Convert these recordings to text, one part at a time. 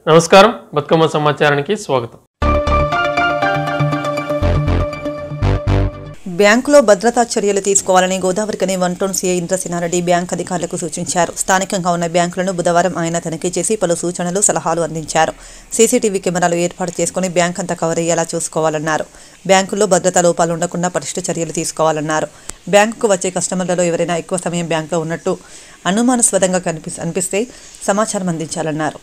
నమస్కారం బతుకమ్మ సమాచారానికి స్వాగతం. బ్యాంకులో భద్రతా చర్యలు తీసుకోవాలని Godavarikhani 1 town CI Indrasenareddy bank అధికారులకు సూచించారు. స్థానికంగా ఉన్న బ్యాంకులను బుధవారం ఆయన తనిఖీ చేసి పలు సూచనలు సలహాలు అందించారు. సీసీటీవీ కెమెరాలు ఏర్పాటు చేసుకుని బ్యాంక్ అంతా కవర్ అయ్యేలా చూసుకోవాలన్నారు. బ్యాంకుల్లో భద్రతా లోపాలు ఉండకుండా పటిష్ట చర్యలు తీసుకోవాలన్నారు. బ్యాంకుకు వచ్చే కస్టమర్లలో ఎవరైనా ఎక్కువ సమయం బ్యాంకులో ఉన్నట్టు అనుమానాస్పదంగా అనిపిస్తే సమాచారం అందించాలన్నారు.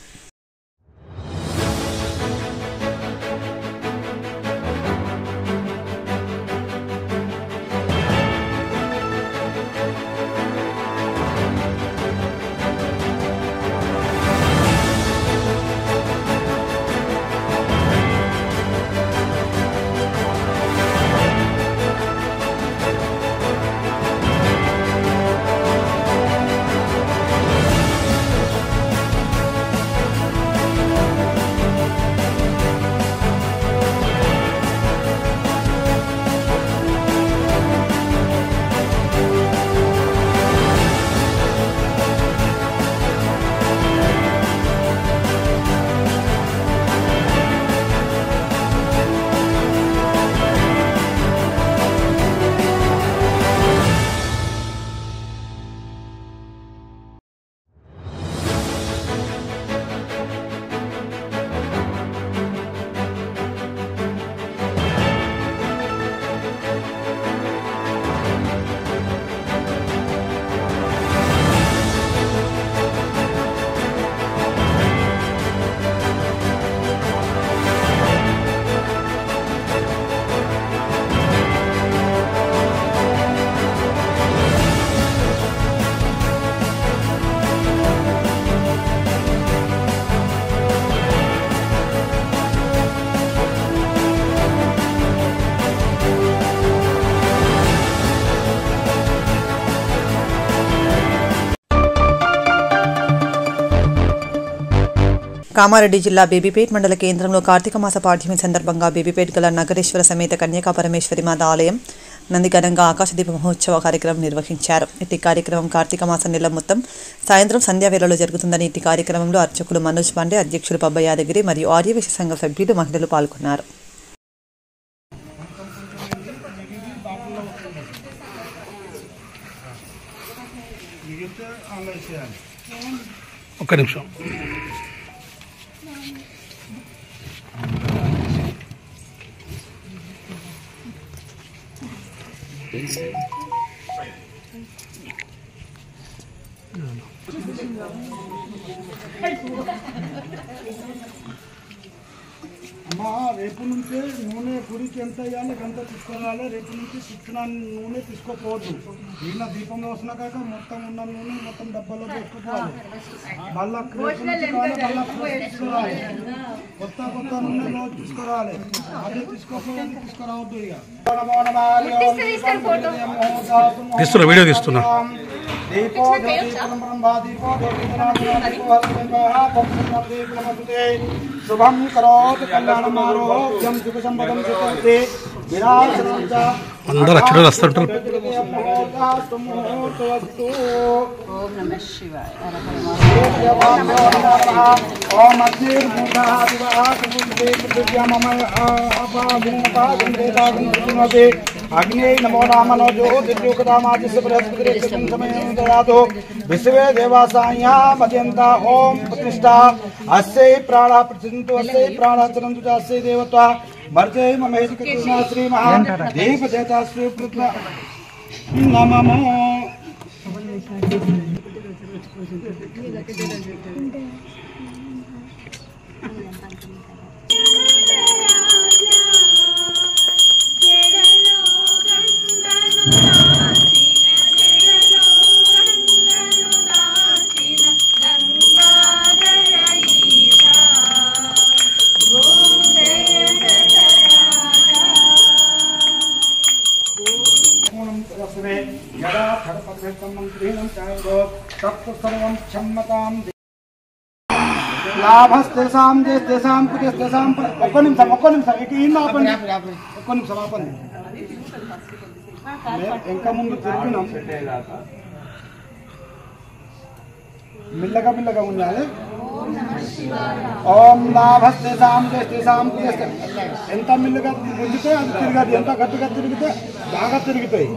కామారెడ్డి జిల్లా బేబీపేట్ మండల కేంద్రంలో కార్తీక మాస పాఠ్యమి సందర్భంగా బేబీపేట్ గల నగరేశ్వర సమేత కన్యకా పరమేశ్వరి మాత ఆలయం నంది ఘనంగా ఆకాశదీప మహోత్సవ కార్యక్రమం నిర్వహించారు. ఇట్టి కార్యక్రమం కార్తీక మాసం నెల మొత్తం సాయంత్రం సంధ్యావేళలో జరుగుతుందని ఇట్టి కార్యక్రమంలో అర్చకులు మనోజ్ పాండే, అధ్యక్షులు పబ్బ యాదగిరి మరియు ఆర్యవేశ సంఘ సభ్యులు, మహిళలు పాల్గొన్నారు. ఒక్క నిమిషం. అమ్మా రేపు నుంచి నూనె గుడికి ఎంత వేయాలి గంట తీసుకోవాలి. రేపు నుంచి శిక్షణ నూనె తీసుకోపోవద్దు. ఈయన దీపంలో వస్తున్నాక మొత్తం ఉన్న నూనె మొత్తం డబ్బాలో వేసుకోవాలి. మళ్ళా తీసుకురావాలి. కొత్త నూనె రోజు తీసుకురావాలి. అదే తీసుకోపోవద్దు, తీసుకురావద్దు. ఇక తీస్తున్నా, వీడియో తీస్తున్నా. దీపో దీపో శుభం కరోతు కళ్యాణం ఆరోగ్యం శుభ సంపదం సుఖంతే విరాజనం చ అందరూ అక్షరాలు వస్తుంటారు. ఓం నమః శివాయ. ఓం అగ్నే నమో నామనో జ్యోతిర్యుగదామాదిశ్య బృహస్పతి సమయం దయాతో విశ్వే దేవాసాయ మధ్యంత ఓం ప్రతిష్ఠా అస్యై ప్రాణా ప్రతింతు అస్యై ప్రాణాచరంతు అస్యై దేవత్వ మర్జై మమేతి కృష్ణ శ్రీ మహా దేవదేవతా శ్రీ కృష్ణ నమమో. లాభస్తేసాం దేస్తేసాం కుతేస్తేసాం. ఒక్క నిమిషం ఇక ఈయన ఆపండి. ఒక్క నిమిషం ఆపండి. ఇంకా ముందు జరిగినాం. మెల్లగా ఉండాలి. ఓం లాభస్తేషాం చేస్తేషాం ఎంత మిల్లుగా గుంజితే అది తిరగదు, ఎంత గట్టిగా తిరిగితే బాగా తిరుగుతాయి.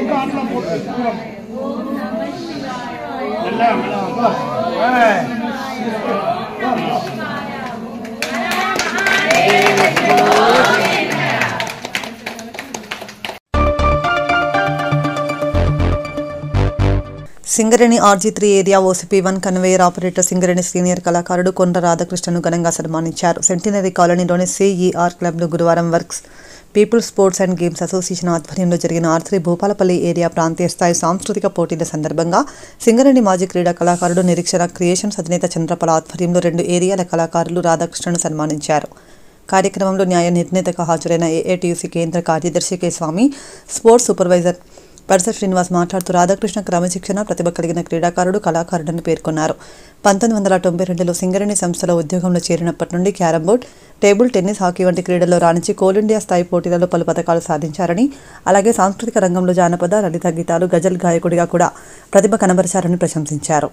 ఇంకా అట్లా Singareni RG3 area OCP1 conveyor operator Singareni senior కళాకారుడు కొండ్ర రాధాకృష్ణను ఘనంగా సన్మానించారు. సెంటినరీ కాలనీలోని CER క్లబ్లో గురువారం works people's sports and games association ఆధ్వర్యంలో జరిగిన R3 భూపాలపల్లి ఏరియా ప్రాంతీయ స్థాయి సాంస్కృతిక పోటీల సందర్భంగా సింగరేణి మాజీ క్రీడా కళాకారుడు నిరీక్షణ క్రియేషన్స్ అధినేత చంద్రపాల ఆధ్వర్యంలో 2 ఏరియాల కళాకారులు రాధాకృష్ణను సన్మానించారు. కార్యక్రమంలో న్యాయ నిర్ణేతగా హాజరైన AATUC కేంద్ర కార్యదర్శి కె స్వామి, స్పోర్ట్స్ సూపర్వైజర్ పర్స శ్రీనివాస్ మాట్లాడుతూ రాధాకృష్ణ క్రమశిక్షణ, ప్రతిభ కలిగిన క్రీడాకారుడు, కళాకారుడని పేర్కొన్నారు. 1992లో సింగరేణి సంస్థలో ఉద్యోగంలో చేరినప్పటి నుండి carrom board, table tennis, hockey వంటి క్రీడల్లో రాణించి కోల్ ఇండియా స్థాయి పోటీలలో పలు పథకాలు సాధించారని, అలాగే సాంస్కృతిక రంగంలో జానపద, లలిత గీతాలు, గజల్ గాయకుడిగా కూడా ప్రతిభ కనబరిచారని ప్రశంసించారు.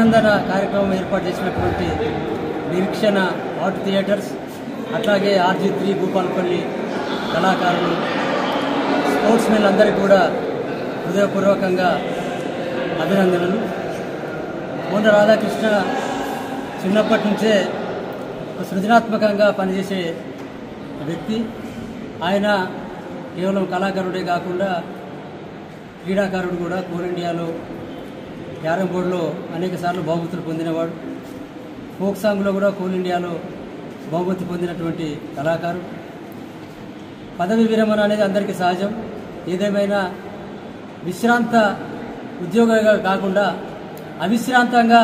అభినందన కార్యక్రమం ఏర్పాటు చేసినటువంటి నిరీక్షణ ఆర్ట్ థియేటర్స్, అట్లాగే RG3 భూపాలపల్లి కళాకారులు, స్పోర్ట్స్ మెన్ అందరికీ కూడా హృదయపూర్వకంగా అభినందనలు. కోన రాధాకృష్ణ చిన్నప్పటి నుంచే సృజనాత్మకంగా పనిచేసే వ్యక్తి. ఆయన కేవలం కళాకారుడే కాకుండా క్రీడాకారుడు కూడా. కోల్ ఇండియాలో క్యారమ్ బోర్డులో అనేక సార్లు బహుమతులు పొందినవాడు. ఫోక్ సాంగ్లో కూడా కోల్ ఇండియాలో బహుమతి పొందినటువంటి కళాకారుడు. పదవి విరమణ అనేది అందరికీ సహజం. ఏదేమైనా విశ్రాంత ఉద్యోగంగా కాకుండా అవిశ్రాంతంగా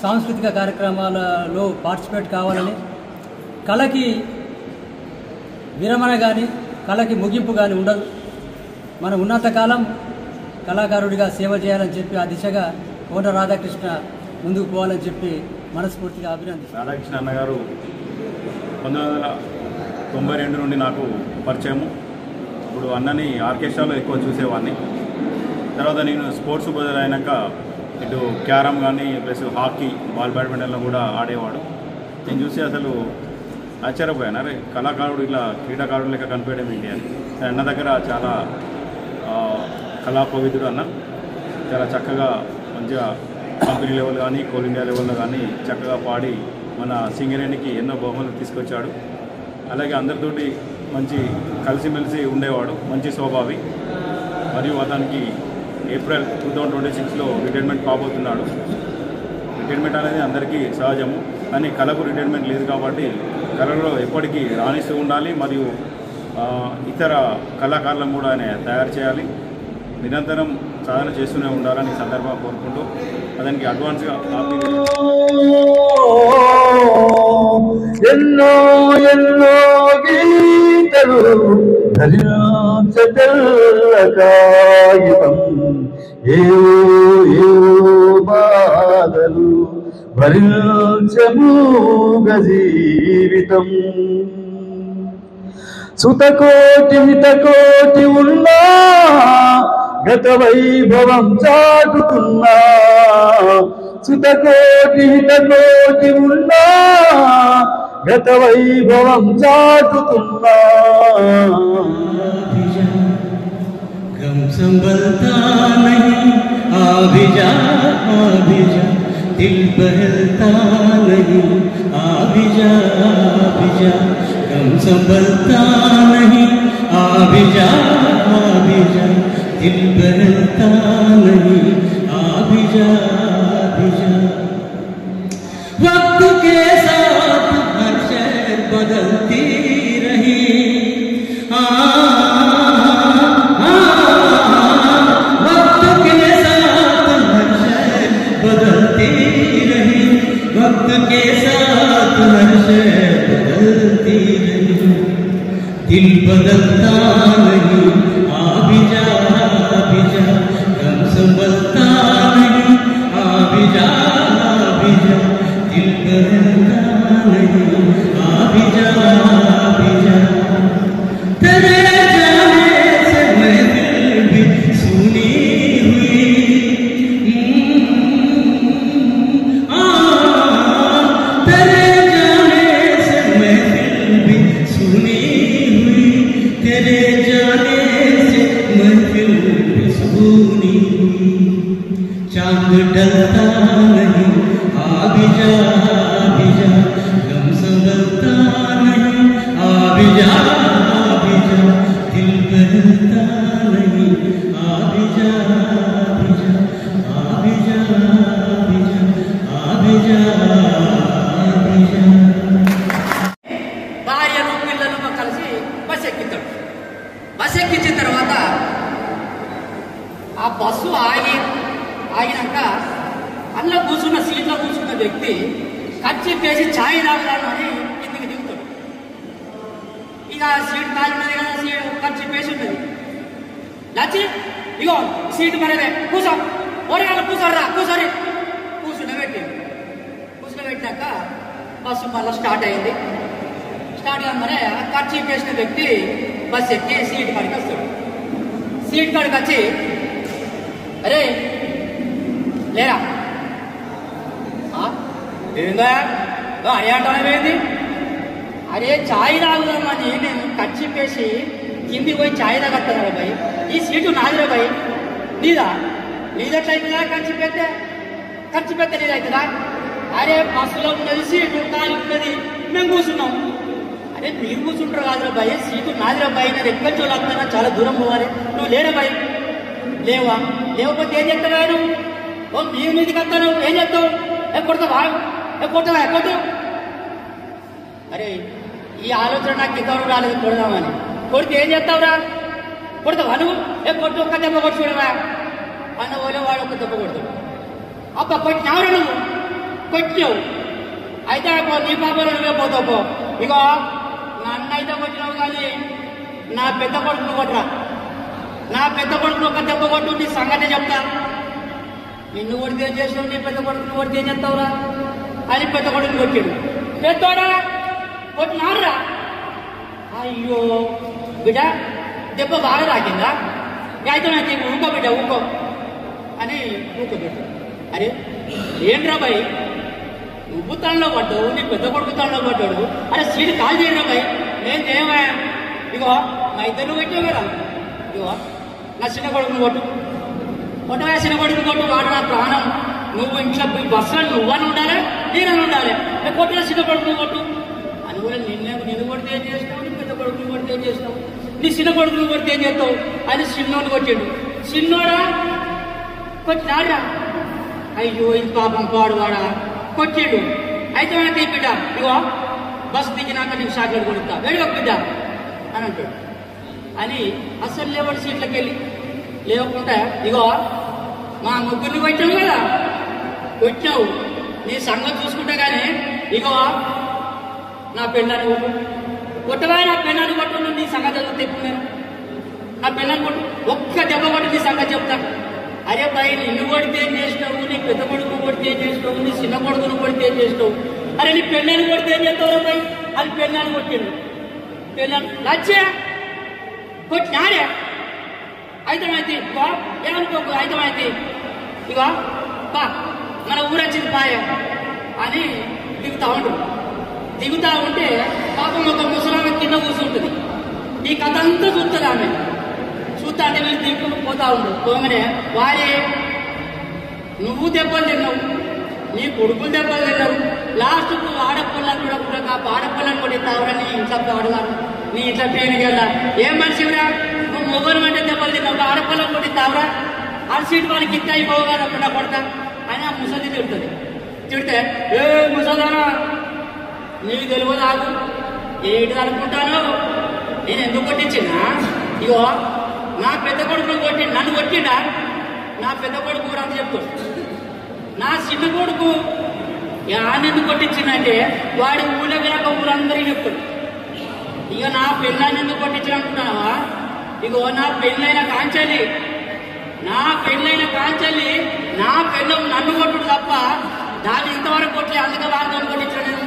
సాంస్కృతిక కార్యక్రమాలలో పార్టిసిపేట్ కావాలని, కళకి విరమణ కానీ కళకి ముగింపు కానీ ఉండదు. మనం ఉన్నంతకాలం కళాకారుడిగా సేవ చేయాలని చెప్పి ఆ దిశగా కోన రాధాకృష్ణ ముందుకు పోవాలని చెప్పి మనస్ఫూర్తిగా అభినందిస్తాను. రాధాకృష్ణ అన్నగారు 1992 నుండి నాకు పరిచయము. ఇప్పుడు అన్నని ఆర్కెస్ట్రాలో ఎక్కువ చూసేవాడిని. తర్వాత నేను స్పోర్ట్స్ బదులైనాక ఇటు క్యారమ్ కానీ ప్లస్ హాకీ, బ్యాడ్మింటన్లో కూడా ఆడేవాడు. నేను చూసి అసలు ఆశ్చర్యపోయాను, అరే కళాకారుడు ఇలా క్రీడాకారుడు లెక్క కనిపించడం ఏంటి అని. అన్న దగ్గర చాలా కళాపవితుడు అన్న. చాలా చక్కగా మంచిగా కంపెనీ లెవెల్ కానీ కోల్ ఇండియా లెవెల్లో కానీ చక్కగా పాడి మన సింగరేణికి ఎన్నో బహుమతులు తీసుకొచ్చాడు. అలాగే అందరితోటి మంచి కలిసిమెలిసి ఉండేవాడు, మంచి స్వభావి. మరియు అతనికి ఏప్రిల్ 2026లో రిటైర్మెంట్ కాబోతున్నాడు. రిటైర్మెంట్ అనేది అందరికీ సహజము, కానీ కళకు రిటైర్మెంట్ లేదు కాబట్టి కళలో ఎప్పటికీ రాణిస్తూ ఉండాలి. మరియు ఇతర కళాకారులను కూడా ఆయన తయారు చేయాలి. నిరంతరం సాధన చేస్తూనే ఉండాలని సందర్భంగా కోరుకుంటూ అతనికి అడ్వాన్స్గా ఎన్నో ఎన్నో గీతలు కాగితం, ఏవో ఏవో బాధలు భరించమూగ జీవితం. సుతకోటి మితకోటి ఉన్నా గత వైభవం చాటుతున్నా, సుతకోటి మితకోటి ఉన్నా గత వైభవం చాటుతున్నా. गम संभलता नहीं आभिजा आभिजा, दिल बहलता नहीं आभिजा आभिजा, गम संभलता नहीं आभिजा आभिजा, दिल बहलता नहीं आभिजा आभिजा. वक्त के साथ हर शय बदलती रही, वक्त के साथ हर शय बदलती रही, वक्त के साथ हर शय बदलती रही. दिल बदलता नहीं आभिजा आभिजा, गम संभलता नहीं आभिजा आभिजा, दिल बदलता नहीं आभिजा आभिजा. तेरे जाने से मैं दिल भी सुनी हुई, तेरे जाने से मैं दिल भी सुनी हुई, तेरे जाने से मैं दिल भी सुनी हुई. चांद डलता नहीं आभिजा आभिजा, गम संभलता नहीं आभिजा आभिजा, दिल बहलता नहीं आभिजा आभिजा आभिजा आभिजा आभिजा आभिजा. భార్యను పిల్లలను కలిసి బస్సు ఎక్కించాడు. బస్సు ఎక్కించిన తర్వాత ఆ బస్సు ఆగినాక అందులో కూర్చున్న సీట్లో కూర్చున్న వ్యక్తి కచ్చి పేసి ఛాయ్ తాగుతాను అని కిందికి దిగుతాడు. ఇక సీట్ ఖాళీ ఉన్నది కదా, సీట్ కచ్చి పేసి ఉంటుంది. నచ్చి ఇగో సీటు మరేదే కూర్చో, ఓడగాళ్ళు కూర్చోరా కూర్చోరి కూర్చునబెట్టాక బస్సు మళ్ళీ స్టార్ట్ అయింది. స్టార్ట్ కాగానే కచ్చి పేసిన వ్యక్తి బస్సు ఎక్కి సీట్ కాడికి వస్తాడు. సీట్ కాడికి వచ్చి, అరే లేరా ఏందా అయ్యాంటావేంది? అరే ఛాయ్ తాగుదామని నేను కచ్చిపేసి కిందికి పోయి ఛాయ్ తాగత్తాను భయ్. ఈ సీటు నాదిరా భయ్, నీదా? నీదెట్లయితుందా? ఖర్చు పెడితే నీదవుతుందా? అరే బస్సులో ఉన్నది సీటు, ఖాళీ ఉన్నది, మేము కూర్చున్నాం. అరే మీరు కూర్చుంటారు కాదురా భయ్, సీటు నాదిరా భయ్. నేను ఎక్కడి చోళ్ళు వస్తానా, చాలా దూరం పోవాలి. నువ్వు లేరా భయ్? లేవా? లేకపోతే ఏం చెప్తావా నువ్వు? ఓ మీ మీదకి వస్తాను, ఏం చెప్తావు? కొడతావా? కొడతావు? అరే ఈ ఆలోచన నాకు ఇంతవరకు రాలేదు, కొడదామని. కొడితే ఏం చేస్తావురా? కొడతావా నువ్వు? కొట్టు, ఒక్క దెబ్బ కొట్టి చూడవా అన్న ఓలే వాడు ఒక్క దెబ్బ కొడతాడు. అబ్బ కొట్టినావురా నువ్వు? కొట్టినావు అయితే నీ పాపలో నువ్వే పోతావు పో. ఇగో నన్ను అయితే కొట్టినావు కానీ నా పెద్ద కొడుకును కొట్టరా. నా పెద్ద కొడుకును ఒక దెబ్బ కొట్టు, నీ సంగతి చెప్తా. నిన్ను కొడితే ఏం చేసావు? నీ పెద్ద కొడుకును కొడితే ఏం చేస్తావురా అని పెద్ద కొడుకుని కొట్టాడు. పెద్దోడా కొట్టినారా? అయ్యో బిడ్డ దెబ్బ బాగా తాకిందా? అయితే నాకు ఊకో బిడ్డ ఊకో అని ఊకబెట్టు. అరే ఏంట్రా భయ్, నువ్వు తనలో పడ్డావు, నీ పెద్ద కొడుకు తనలో పడ్డాడు. అరే సీటు కాల్ చేయరా భయ్, నేను చేయవా? ఇగో మా ఇద్దరు పెట్టావు కదా, ఇగో నా చిన్న కొడుకుని కొట్టవా? చిన్న కొడుకుని కొట్టు, వాడు నా ప్రాణం. నువ్వు ఇంట్లో బస్సులో నువ్వని ఉండాలి, నేనని ఉండాలి. కొట్టిన చిన్న కొడుకుని కొట్టు అని కూడా నిన్ను కొడితే ఏం చేస్తావు? నీ పెద్ద కొడుకుని కొడితే ఏం చేస్తావు? నీ చిన్న కొడుకుని కొడితే ఏం చేస్తావు అని చిన్నోడు కొట్టాడు. చిన్నోడా కొట్టినాడా? అయ్యో ఇది పాపం పాడువాడా కొట్టాడు. అయితే మనకి బిడ్డ ఇగో బస్సు దిగినాక నీకు షాక్లెట్ కొడుతా, వెళ్ళి బిడ్డ అని అంటాడు. అని అసలు లేవాడు సీట్లకి వెళ్ళి లేవకుండా ఇగో మా ముగ్గురిని కొట్టావు కదా, కొట్టావు, నీ సంగతి చూసుకుంటా కానీ ఇగో నా పెళ్ళాన్ని కొట్టు, కొట్టవా? నా పెళ్ళాన్ని కొట్టు, నీ సంగతి తెప్పు. నేను నా పెళ్ళాన్ని కొట్టు, ఒక్క దెబ్బ కొట్టి నీ సంగతి చెప్తా. అరే భయ్ నిన్ను కొడితే ఏం చేసినావు? నీ పెద్ద కొడుకు కొడితే ఏం చేసినావు? నీ చిన్న కొడుకును కొడితే ఏం చేసినావు? అరే నీ పెళ్ళాన్ని కొడితే ఏం చేస్తావు భయ్? అది పెళ్ళాన్ని కొట్టాడు. పెళ్ళాన్ని లచ్చే కొట్టినాడే. అయితమైతే ఏమనుకోకు, అయితమైతే ఇగో బా మన ఊరొచ్చింది పాయ అని దిగుతా ఉంటే పాపం ఒక ముసలామె కింద కూర్చుంటుంది. ఈ కథ అంతా చూస్తుంది ఆమె. చూస్తా అంటే వీళ్ళు దిగుతూ పోతా ఉండు. పోగానే వారే నువ్వు దెబ్బలు తిన్నావు, నీ కొడుకులు దెబ్బలు తిన్నావు, లాస్ట్కు ఆడపిల్లని కూడా ఆడపిల్లని కూడా తావరా నీ ఇంట్లో పాడుగాను, నీ ఇంట్లో పేరుగల్లా ఏం మనిషిరా నువ్వు మొగలు అంటే దెబ్బలు తిన్నావు, ఆడపిల్లని కూడా తావరా ఆ సీటు వాళ్ళకి ఇత్త అయిపోగా అప్పుడు కొడతా అని ఆ ముసలి తిడుతుంది. తిడితే ఏ ముసలానా నీకు తెలియదు ఆగు ఏంటి అనుకుంటాను, నేను ఎందుకు కొట్టించినా? ఇగో నా పెద్ద కొడుకును కొట్టి నన్ను కొట్టిండా? నా పెద్ద కొడుకు కూడా అని చెప్తాడు. నా చిన్న కొడుకు ఎందుకు కొట్టించిందంటే వాడి ఊళ్ళో వెళ్ళక ఊరందరికీ చెప్తాడు. ఇక నా పెళ్ళాన్ని ఎందుకు కొట్టించిన అనుకుంటున్నావా? ఇగో నా పెళ్ళైన కాంచెల్లి నా పెళ్ళం నన్ను కొట్టుడు తప్ప దాన్ని ఇంతవరకు కొట్టి అందుకే వాళ్ళతో కొట్టించిన నేను.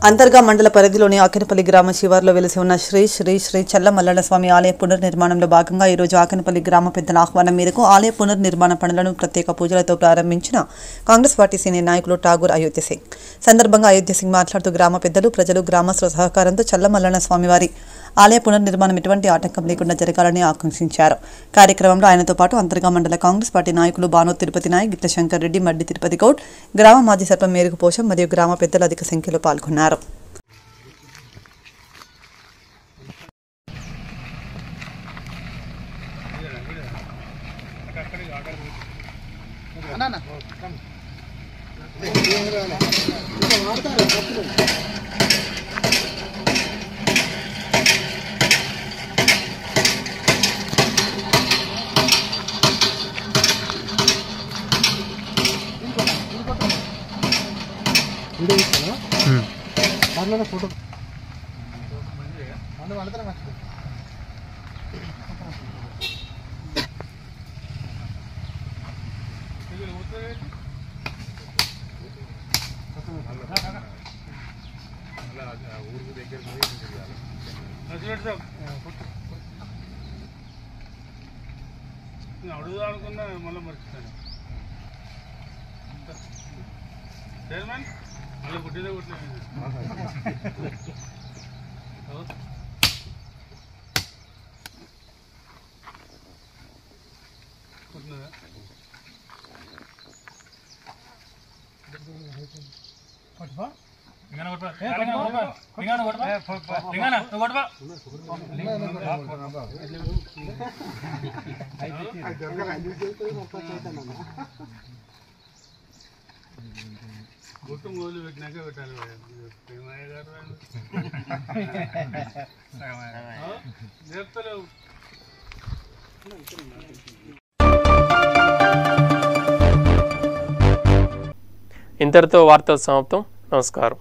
అంతర్గా మండల పరిధిలోని ఆకెనపల్లి గ్రామ శివార్లో వెలిసి ఉన్న శ్రీ శ్రీ శ్రీ చల్ల మల్లన్న స్వామి ఆలయ పునర్నిర్మాణంలో భాగంగా ఈరోజు ఆకెనపల్లి గ్రామ పెద్దల ఆహ్వానం మేరకు ఆలయ పునర్నిర్మాణ పనులను ప్రత్యేక పూజలతో ప్రారంభించిన కాంగ్రెస్ పార్టీ సీనియర్ నాయకులు ఠాగూర్ అయోధ్య సింగ్. సందర్భంగా అయోధ్య సింగ్ మాట్లాడుతూ గ్రామ పెద్దలు, ప్రజలు, గ్రామస్తుల సహకారంతో చల్ల మల్లన్న స్వామివారి ఆలయ పునర్నిర్మాణం ఎటువంటి ఆటంకం లేకుండా జరగాలని ఆకాంక్షించారు. కార్యక్రమంలో ఆయనతో పాటు అంతర్గా మండల కాంగ్రెస్ పార్టీ నాయకులు బానో తిరుపతి నాయక్, గిట్ల శంకర్ రెడ్డి, మడ్డి తిరుపతి గౌడ్, గ్రామ మాజీ సర్పంచ్ మేరకు పోషం మరియు గ్రామ పెద్దలు అధిక సంఖ్యలో పాల్గొన్నారు. ఫోటో అడుగుదాను గుర్తున్నా మళ్ళీ మర్చిపోయాను చైర్మన్ మళ్ళీ గుడ్డిలో కుట్టలేదు కుట్టినదా కొట్టుకో లింగాన కొట్టుకో లింగాన కొట్టుకో లింగాన నువ్వు కొట్టుకో గుట్టు మొదలు పెట్టినాక పెట్టాలి నేర్తలేవు. ఇంతటితో వార్తలు సమాప్తం. నమస్కారం.